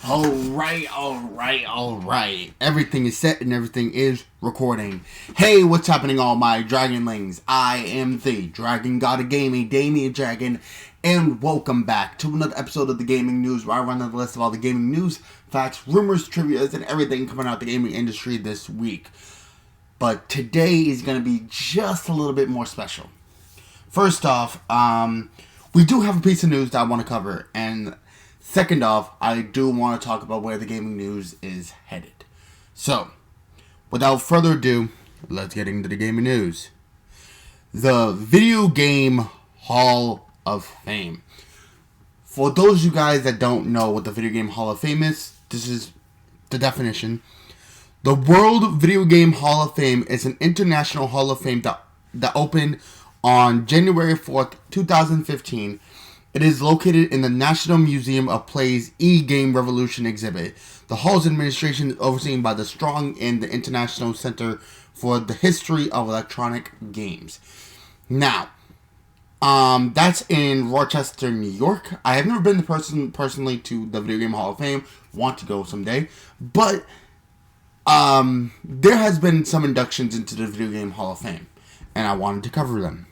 Alright. Everything is set and everything is recording. Hey, what's happening, all my Dragonlings? I am the Dragon God of Gaming, Damian, and welcome back to another episode of the Gaming News, where I run the list of all the gaming news, facts, rumors, trivias, and everything coming out the gaming industry this week. But today is going to be just a little bit more special. First off, we do have a piece of news that I want to cover, and second off, I do want to talk about where the gaming news is headed. So, without further ado, let's get into the gaming news. The Video Game Hall of Fame. For those of you guys that don't know what the Video Game Hall of Fame is, this is the definition. The World Video Game Hall of Fame is an international hall of fame that opened on January 4th, 2015. It is located in the National Museum of Play's E-Game Revolution exhibit. The hall's administration is overseen by the Strong and the International Center for the History of Electronic Games. Now, that's in Rochester, New York. I have never been personally to the Video Game Hall of Fame. Want to go someday. But there has been some inductions into the Video Game Hall of Fame, and I wanted to cover them.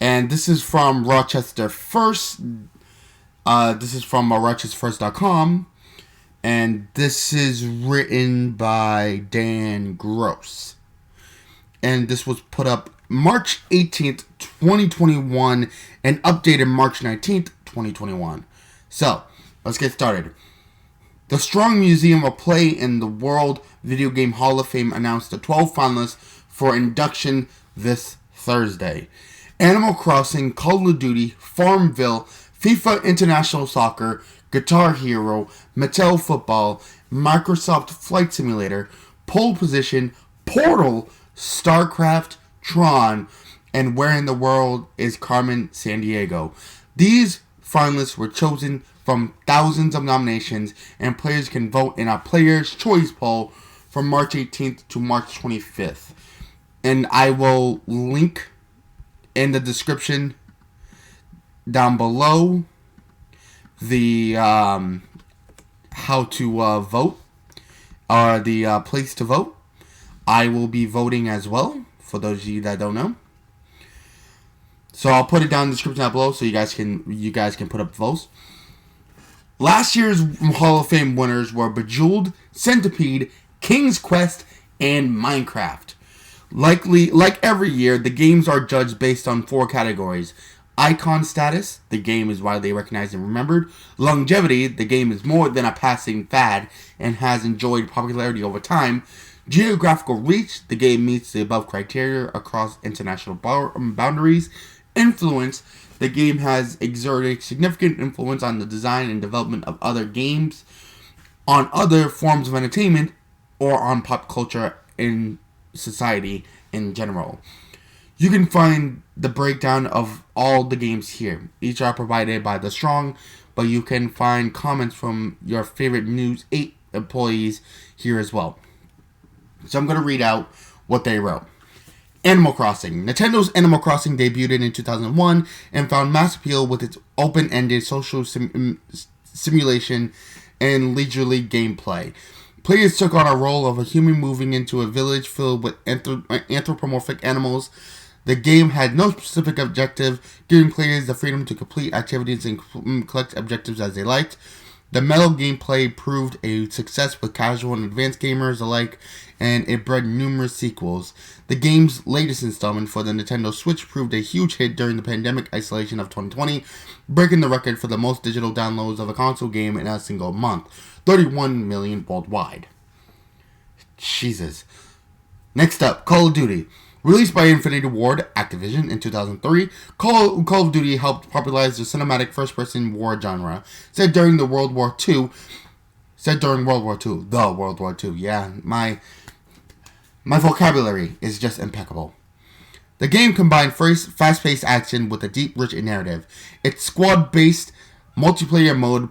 And this is from Rochester First. This is from RochesterFirst.com. And this is written by Dan Gross. And this was put up March 18th, 2021. And updated March 19th, 2021. So, let's get started. The Strong Museum of Play in the World Video Game Hall of Fame announced the 12 finalists for induction this Thursday. Animal Crossing, Call of Duty, Farmville, FIFA International Soccer, Guitar Hero, Mattel Football, Microsoft Flight Simulator, Pole Position, Portal, StarCraft, Tron, and Where in the World is Carmen Sandiego. These finalists were chosen from thousands of nominations, and players can vote in a Player's Choice poll from March 18th to March 25th. And I will link in the description down below the how to vote, or the place to vote. I will be voting as well, for those of you that don't know. So I'll put it down in the description down below so you guys can put up votes. Last year's Hall of Fame winners were Bejeweled, Centipede, King's Quest, and Minecraft. Like every year, the games are judged based on 4 categories. Icon status, the game is widely recognized and remembered. Longevity, the game is more than a passing fad and has enjoyed popularity over time. Geographical reach, the game meets the above criteria across international boundaries. Influence, the game has exerted significant influence on the design and development of other games, on other forms of entertainment, or on pop culture in society in general. You can find the breakdown of all the games here. Each are provided by the Strong, but you can find comments from your favorite News 8 employees here as well. So I'm going to read out what they wrote. Animal Crossing. Nintendo's Animal Crossing debuted in 2001 and found mass appeal with its open-ended social simulation and leisurely gameplay. Players took on a role of a human moving into a village filled with anthropomorphic animals. The game had no specific objective, giving players the freedom to complete activities and collect objectives as they liked. The metal gameplay proved a success with casual and advanced gamers alike, and it bred numerous sequels. The game's latest installment for the Nintendo Switch proved a huge hit during the pandemic isolation of 2020, breaking the record for the most digital downloads of a console game in a single month. 31 million worldwide. Jesus. Next up, Call of Duty. Released by Infinity Ward, Activision, in 2003, Call of Duty helped popularize the cinematic first-person war genre. Set during World War II. Yeah, my vocabulary is just impeccable. The game combined fast-paced action with a deep, rich narrative. Its squad-based multiplayer mode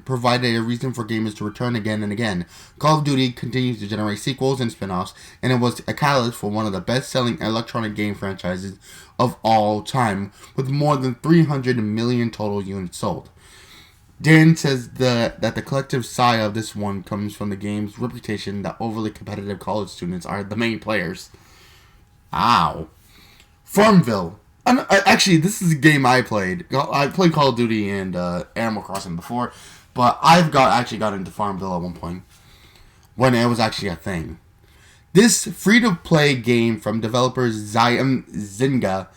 provided a reason for gamers to return again and again. Call of Duty continues to generate sequels and spin-offs, and it was a catalyst for one of the best-selling electronic game franchises of all time, with more than 300 million total units sold. Dan says that the collective sigh of this one comes from the game's reputation that overly competitive college students are the main players. Ow. Farmville. Actually, this is a game I played. I played Call of Duty and Animal Crossing before, but I've actually got into Farmville at one point when it was actually a thing. This free-to-play game from developers Zynga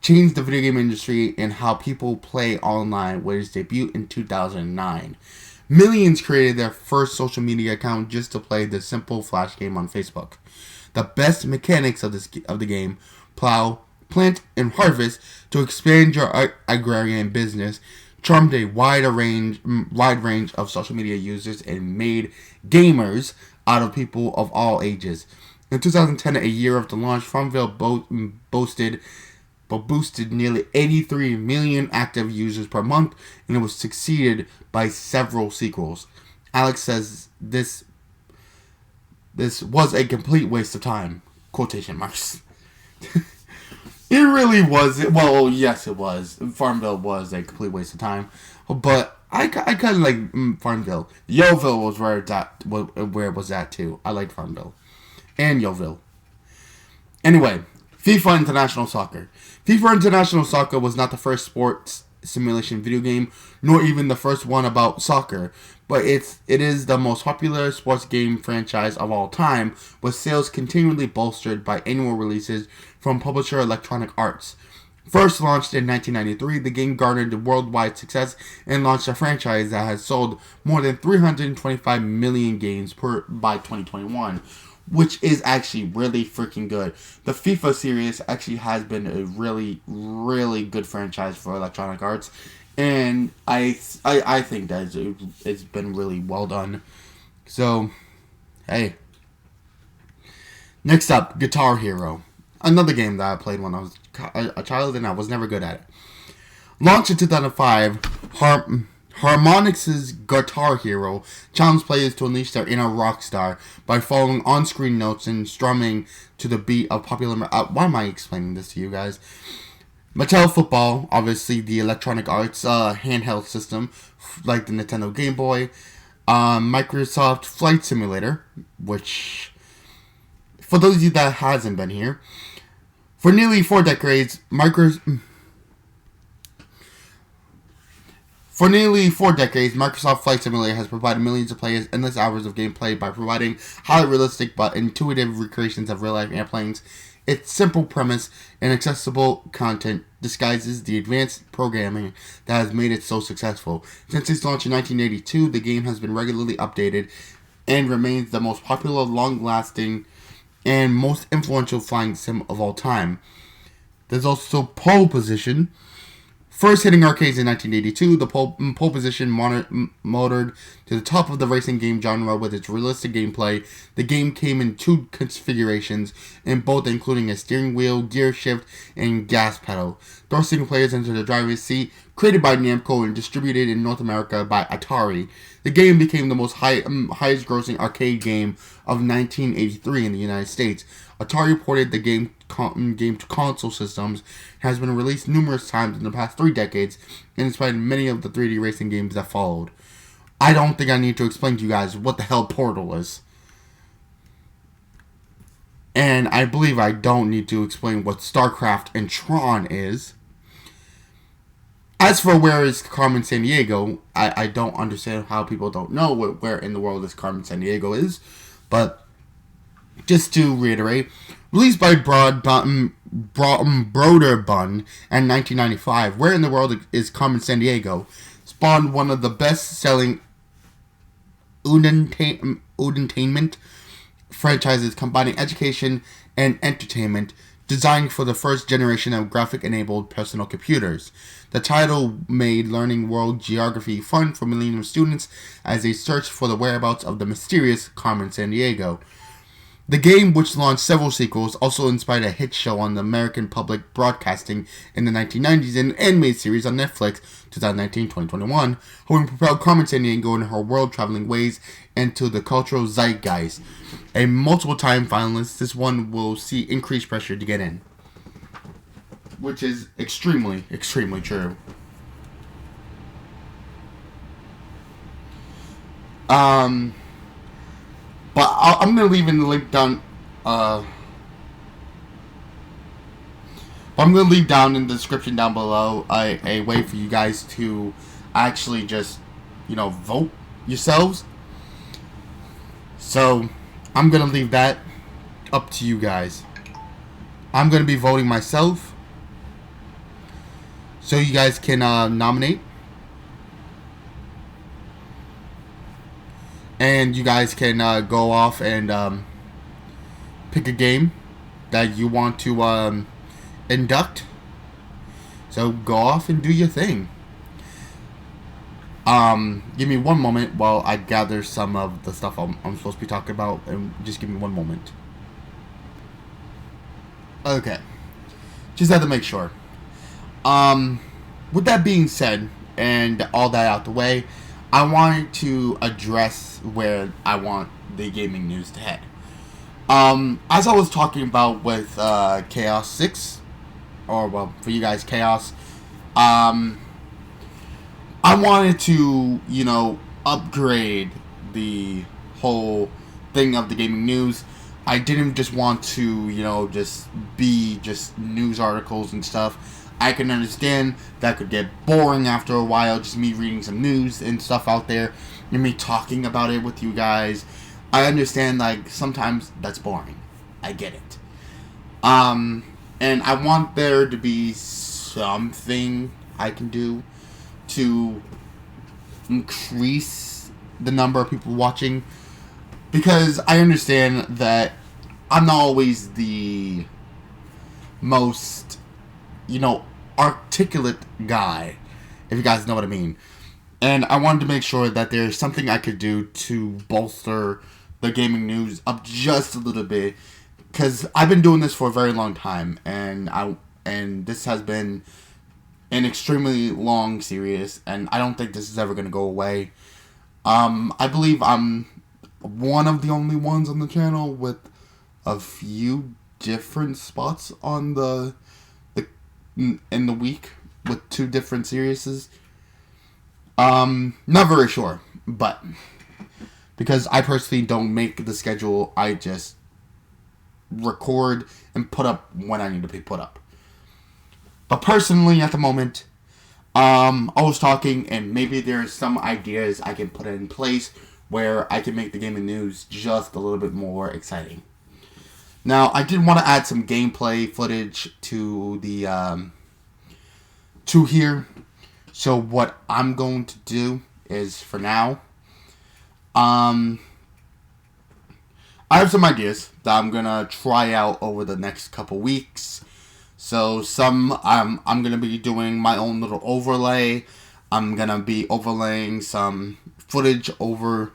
changed the video game industry and how people play online with its debut in 2009. Millions created their first social media account just to play the simple flash game on Facebook. The best mechanics of the game, plow, plant, and harvest to expand your agrarian business, charmed a wide range of social media users and made gamers out of people of all ages. In 2010, a year after launch, Farmville boosted nearly 83 million active users per month, and it was succeeded by several sequels. Alex says this was a complete waste of time. Quotation marks. It really was. Well, yes, it was. Farmville was a complete waste of time, but I kind of like Farmville. Yoville was where it was at too. I liked Farmville and Yoville. Anyway, FIFA International Soccer. FIFA International Soccer was not the first sports simulation video game, nor even the first one about soccer, but it is the most popular sports game franchise of all time, with sales continually bolstered by annual releases from publisher Electronic Arts. First launched in 1993, the game garnered worldwide success and launched a franchise that has sold more than 325 million games by 2021, which is actually really freaking good. The FIFA series actually has been a really, really good franchise for Electronic Arts, and I think that it's been really well done. So, hey. Next up, Guitar Hero. Another game that I played when I was a child and I was never good at it. Launched in 2005, Harmonix's Guitar Hero challenged players to unleash their inner rock star by following on-screen notes and strumming to the beat of popular... why am I explaining this to you guys? Mattel Football, obviously the Electronic Arts handheld system, like the Nintendo Game Boy. Microsoft Flight Simulator, which, for those of you that hasn't been here, for nearly 4 decades, Microsoft Flight Simulator has provided millions of players endless hours of gameplay by providing highly realistic but intuitive recreations of real-life airplanes. Its simple premise and accessible content disguises the advanced programming that has made it so successful. Since its launch in 1982, the game has been regularly updated and remains the most popular, long-lasting, and most influential flying sim of all time. There's also Pole Position. First hitting arcades in 1982, the pole position motored to the top of the racing game genre with its realistic gameplay. The game came in 2 configurations, in both including a steering wheel, gear shift, and gas pedal. Thrusting players into the driver's seat, created by Namco and distributed in North America by Atari. The game became the most highest-grossing arcade game of 1983 in the United States. Atari ported the game to console systems, has been released numerous times in the past 3 decades, and inspired many of the 3D racing games that followed. I don't think I need to explain to you guys what the hell Portal is. And I believe I don't need to explain what StarCraft and Tron is. As for where is Carmen Sandiego, I don't understand how people don't know where in the world this Carmen Sandiego is. But just to reiterate, released by Broderbund in 1995, Where in the World is Carmen Sandiego spawned one of the best-selling edutainment franchises combining education and entertainment, designed for the first generation of graphic-enabled personal computers. The title made learning world geography fun for millions of students as they searched for the whereabouts of the mysterious Carmen Sandiego. The game, which launched several sequels, also inspired a hit show on the American Public Broadcasting in the 1990s and an animated series on Netflix 2019-2021, having propelled Carmen Sandiego in her world-traveling ways into the cultural zeitgeist. A multiple-time finalist, this one will see increased pressure to get in. Which is extremely, extremely true. But I'm gonna leave in the link down. I'm gonna leave down in the description down below a way for you guys to actually just, vote yourselves. So I'm gonna leave that up to you guys. I'm gonna be voting myself, so you guys can nominate. And you guys can go off and pick a game that you want to induct. So go off and do your thing. Give me one moment while I gather some of the stuff I'm supposed to be talking about, and just give me one moment. Okay. Just had to make sure. With that being said, and all that out the way, I wanted to address where I want the gaming news to head. As I was talking about with Chaos 6, or well, for you guys, Chaos, I wanted to, upgrade the whole thing of the gaming news. I didn't just want to, just be just news articles and stuff. I can understand that could get boring after a while, just me reading some news and stuff out there, and me talking about it with you guys. I understand, sometimes that's boring. I get it. And I want there to be something I can do to increase the number of people watching, because I understand that I'm not always the most, articulate guy, if you guys know what I mean. And I wanted to make sure that there's something I could do to bolster the gaming news up just a little bit, because I've been doing this for a very long time, and this has been an extremely long series, and I don't think this is ever going to go away. I believe I'm one of the only ones on the channel with a few different spots on in the week with 2 different series. Not very sure, but because I personally don't make the schedule, I just record and put up when I need to be put up. But personally, at the moment, I was talking, and maybe there's some ideas I can put in place where I can make the gaming news just a little bit more exciting. Now, I did want to add some gameplay footage to the to here. So what I'm going to do is, for now, I have some ideas that I'm gonna try out over the next couple weeks. So I'm gonna be doing my own little overlay. I'm gonna be overlaying some footage over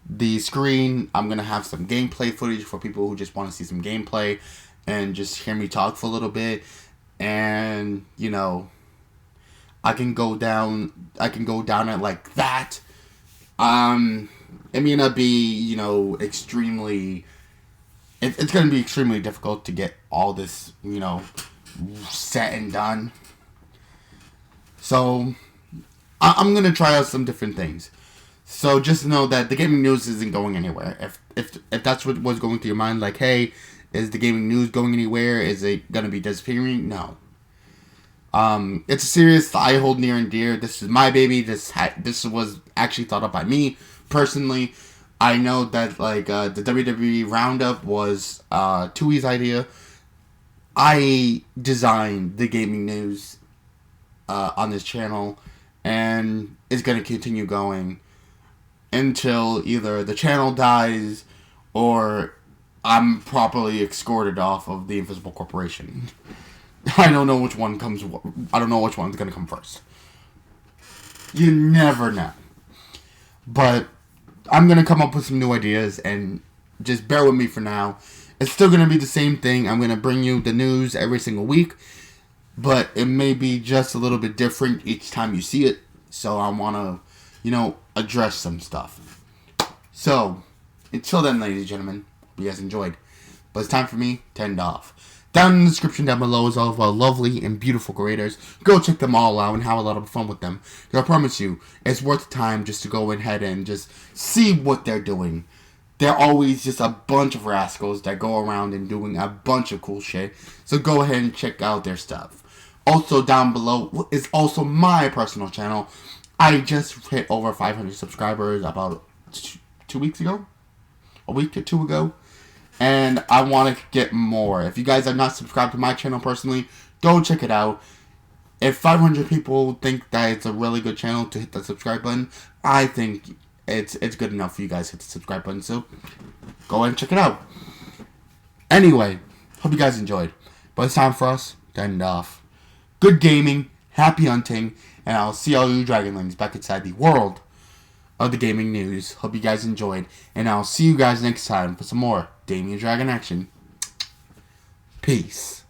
the screen. I'm gonna have some gameplay footage for people who just want to see some gameplay and just hear me talk for a little bit. And I can go down it like that. It may not be extremely. It's gonna be extremely difficult to get all this set and done. So I'm gonna try out some different things. So just know that the gaming news isn't going anywhere. If that's what was going through your mind, like, hey, is the gaming news going anywhere? Is it gonna be disappearing? No. It's a series that I hold near and dear. This is my baby. This was actually thought up by me personally. I know that the WWE Roundup was Tui's idea. I designed the gaming news on this channel, and it's gonna continue going until either the channel dies or I'm properly escorted off of the Invisible Corporation. I don't know which one comes. I don't know which one's gonna come first. You never know. But I'm gonna come up with some new ideas, and just bear with me for now. It's still gonna be the same thing. I'm gonna bring you the news every single week, but it may be just a little bit different each time you see it. So I wanna, address some stuff. So until then, ladies and gentlemen, hope you guys enjoyed. But it's time for me to end off. Down in the description down below is all of our lovely and beautiful creators. Go check them all out and have a lot of fun with them. Because I promise you, it's worth the time just to go ahead and just see what they're doing. They're always just a bunch of rascals that go around and doing a bunch of cool shit. So go ahead and check out their stuff. Also down below is also my personal channel. I just hit over 500 subscribers about 2 weeks ago. A week or two ago. And I want to get more. If you guys are not subscribed to my channel personally, go check it out. If 500 people think that it's a really good channel to hit the subscribe button, I think it's good enough for you guys to hit the subscribe button. So go ahead and check it out. Anyway, hope you guys enjoyed. But it's time for us to end off. Good gaming, happy hunting, and I'll see all you dragonlings back inside the world of the gaming news. Hope you guys enjoyed, and I'll see you guys next time for some more Damian Dragon action. Peace.